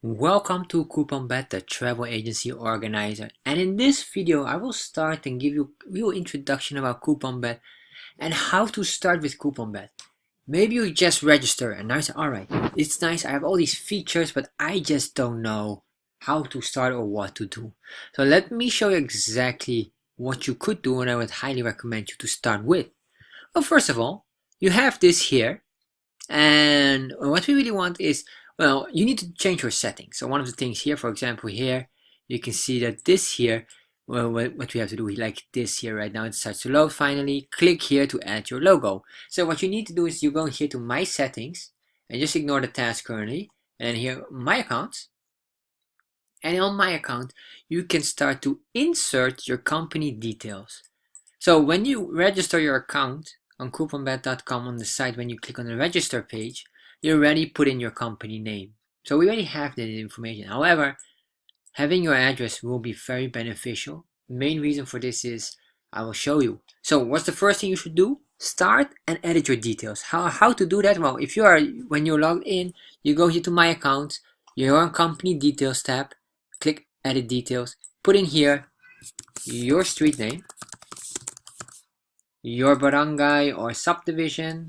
Welcome to CouponBet, the travel agency organizer. And in this video, I will start and give you a real introduction about CouponBet and how to start with CouponBet. Maybe you just register and now you say, alright, it's nice, I have all these features, but I just don't know how to start or what to do. So let me show you exactly what you could do and I would highly recommend you to start with. Well, first of all, you have this here. And what we really want is, well, you need to change your settings. So one of the things here, for example, here, you can see that this here, well, what we have to do, like this here right now, it starts to load finally. Click here to add your logo. So what you need to do is you go here to My Settings, and just ignore the task currently, and then here, My Accounts. And on My Account, you can start to insert your company details. So when you register your account, on couponbet.com on the site, when you click on the register page, you already put in your company name. So we already have that information. However, having your address will be very beneficial. The main reason for this is I will show you. So what's the first thing you should do? Start and edit your details. How to do that? Well, when you're logged in, you go here to My Account, you're on Company Details tab, click Edit Details, put in here your street name, your barangay or subdivision,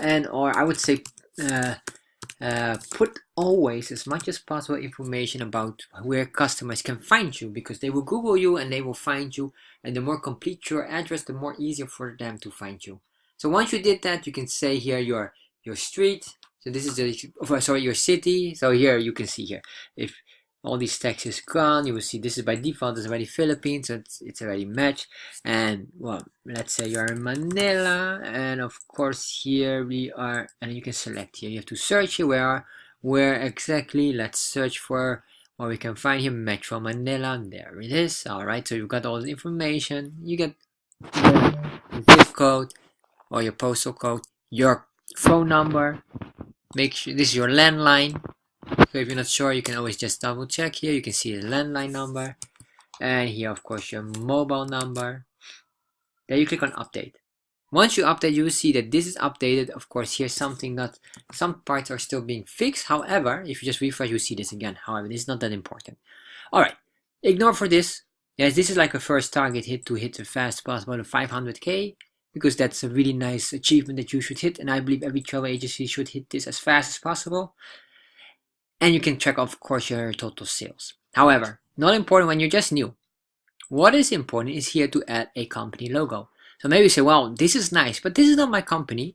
and or I would say put always as much as possible information about where customers can find you, because they will Google you and they will find you, and the more complete your address, the more easier for them to find you. So once you did that, you can say here your street. So this is your city. So here you can see here, if all these text is gone, you will see this is by default, it's already Philippines, so it's already matched. And well, let's say you're in Manila, and of course here we are, and you can select here, you have to search here where exactly. Let's search for, or we can find here Metro Manila. There it is. Alright, so you've got all the information. You get the zip code or your postal code, your phone number, make sure this is your landline. So if you're not sure, you can always just double check here. You can see the landline number, and here of course your mobile number. Then you click on update. Once you update, you will see that this is updated. Of course, here's something that some parts are still being fixed. However, if you just refresh, you see this again. However, this is not that important. Alright, ignore for this. Yes, this is like a first target hit to hit as fast as possible to 500k, because that's a really nice achievement that you should hit, and I believe every travel agency should hit this as fast as possible. And you can track, of course, your total sales. However, not important when you're just new. What is important is here to add a company logo. So maybe you say, well, this is nice, but this is not my company.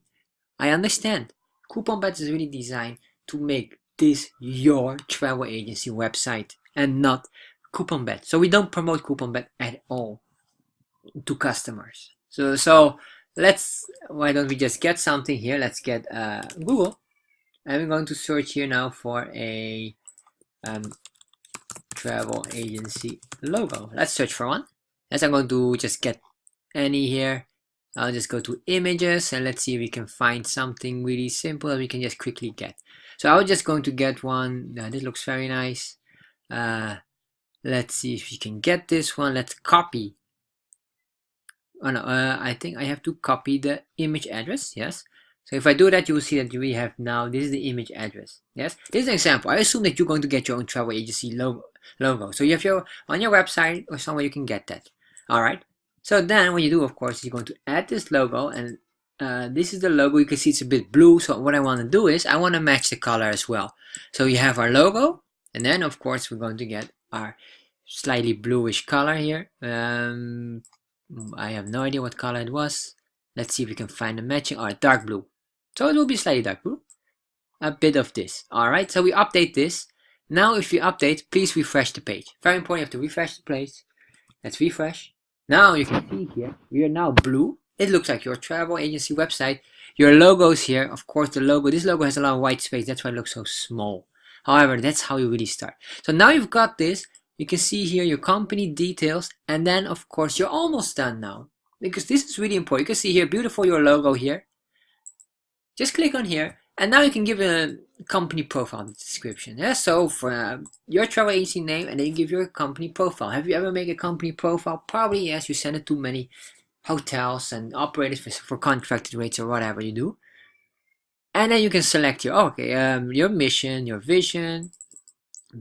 I understand. CouponBet is really designed to make this your travel agency website and not CouponBet. So we don't promote CouponBet at all to customers. So why don't we just get something here? Let's get Google. I'm going to search here now for a travel agency logo. Let's search for one. As I'm going to just get any here. I'll just go to images and let's see if we can find something really simple that we can just quickly get. So I was just going to get one. This looks very nice. Let's see if we can get this one. Let's copy. Oh no, I think I have to copy the image address. Yes. So if I do that, you will see that we have now, this is the image address. Yes, this is an example. I assume that you're going to get your own travel agency logo. So you have on your website or somewhere you can get that. All right. So then what you do, of course, you're going to add this logo, and this is the logo. You can see it's a bit blue. So what I want to do is I want to match the color as well. So you have our logo, and then of course we're going to get our slightly bluish color here. I have no idea what color it was. Let's see if we can find a matching, or dark blue. So it will be slightly dark blue. A bit of this. Alright, so we update this. Now if you update, please refresh the page. Very important, you have to refresh the page. Let's refresh. Now you can see here, we are now blue. It looks like your travel agency website. Your logo is here. Of course, this logo has a lot of white space. That's why it looks so small. However, that's how you really start. So now you've got this. You can see here your company details. And then, of course, you're almost done now, because this is really important. You can see here, beautiful, your logo here. Just click on here, and now you can give a company profile description. Yeah? So for your travel agency name, and then you give your company profile. Have you ever made a company profile? Probably yes. You send it to many hotels and operators for contracted rates or whatever you do. And then you can select your your mission, your vision,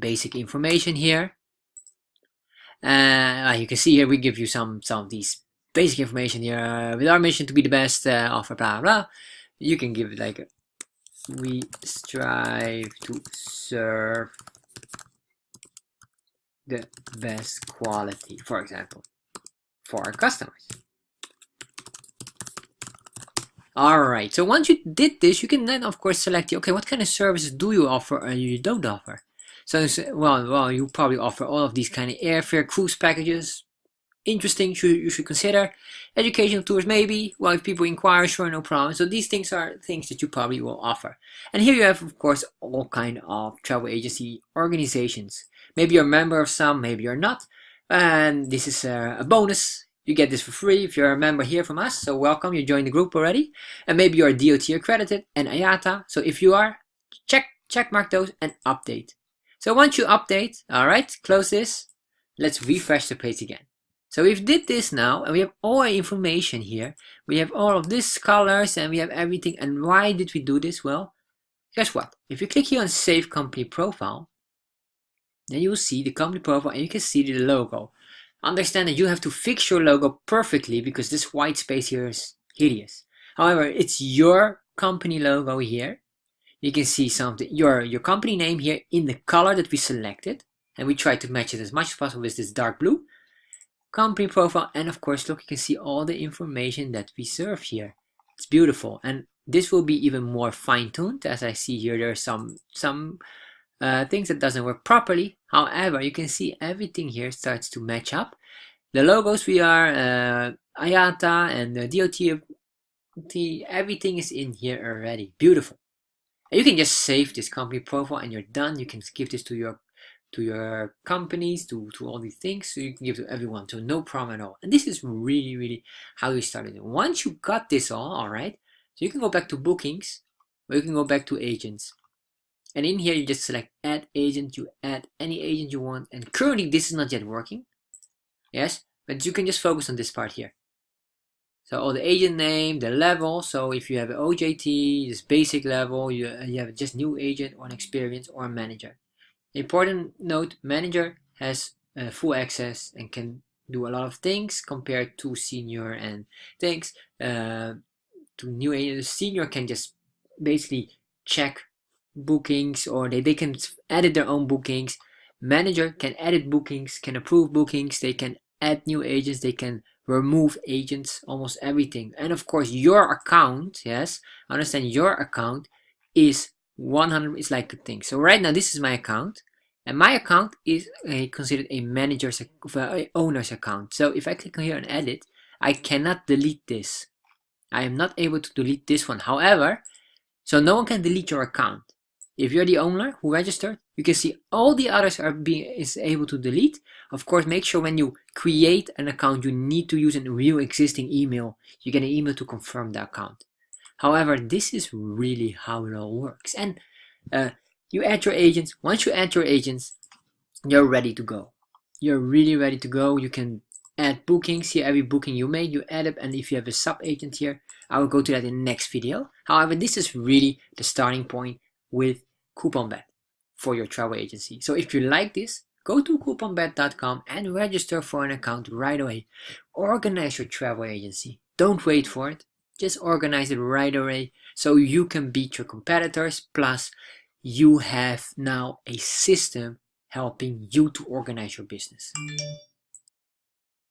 basic information here. You can see here we give you some of these basic information here. With our mission to be the best offer, blah blah. You can give it like we strive to serve the best quality, for example, for our customers. Alright, so once you did this, you can then of course select, okay, what kind of services do you offer or you don't offer? So, well, you probably offer all of these kind of airfare, cruise packages. Interesting, you should consider. Educational tours, maybe. Well, if people inquire, sure, no problem. So these things are things that you probably will offer. And here you have, of course, all kind of travel agency organizations. Maybe you're a member of some, maybe you're not. And this is a bonus. You get this for free if you're a member here from us. So welcome, you joined the group already. And maybe you're DOT accredited and IATA. So if you are, check mark those and update. So once you update, alright, close this. Let's refresh the page again. So we've did this now and we have all our information here. We have all of these colors and we have everything. And why did we do this? Well, guess what? If you click here on Save Company Profile, then you will see the company profile and you can see the logo. Understand that you have to fix your logo perfectly because this white space here is hideous. However, it's your company logo here. You can see your company name here in the color that we selected. And we try to match it as much as possible with this dark blue. Company profile, and of course, look, you can see all the information that we serve here. It's beautiful, and this will be even more fine-tuned. As I see here, there are some things that doesn't work properly. However, you can see everything here starts to match up. The logos we are IATA and the DOT, everything is in here already. Beautiful. And you can just save this company profile and you're done. You can give this to your companies, to all these things, so you can give to everyone, so no problem at all. And this is really how you started it. Once you got this all right, so you can go back to bookings, or you can go back to agents, and in here you just select add agent. You add any agent you want, and currently this is not yet working, yes, but you can just focus on this part here. So all the agent name, the level, so if you have an OJT, this basic level, you have just new agent or an experienced or a manager. Important note, manager has full access and can do a lot of things compared to senior and things. To new agents, senior can just basically check bookings, or they can edit their own bookings. Manager can edit bookings, can approve bookings, they can add new agents, they can remove agents, almost everything. And of course your account, yes, understand your account is 100 is like a thing. So right now this is my account, and my account is considered a manager's owner's account. So if I click here and edit, I cannot delete this. I am not able to delete this one. However, so no one can delete your account. If you're the owner who registered, you can see all the others is able to delete. Of course, make sure when you create an account, you need to use a real existing email. You get an email to confirm the account. However, this is really how it all works. And you add your agents. Once you add your agents, you're ready to go. You're really ready to go. You can add bookings here. Every booking you make, you add it. And if you have a sub agent here, I will go to that in the next video. However, this is really the starting point with CouponBet for your travel agency. So if you like this, go to couponbet.com and register for an account right away. Organize your travel agency. Don't wait for it. Just organize it right away so you can beat your competitors. Plus, you have now a system helping you to organize your business.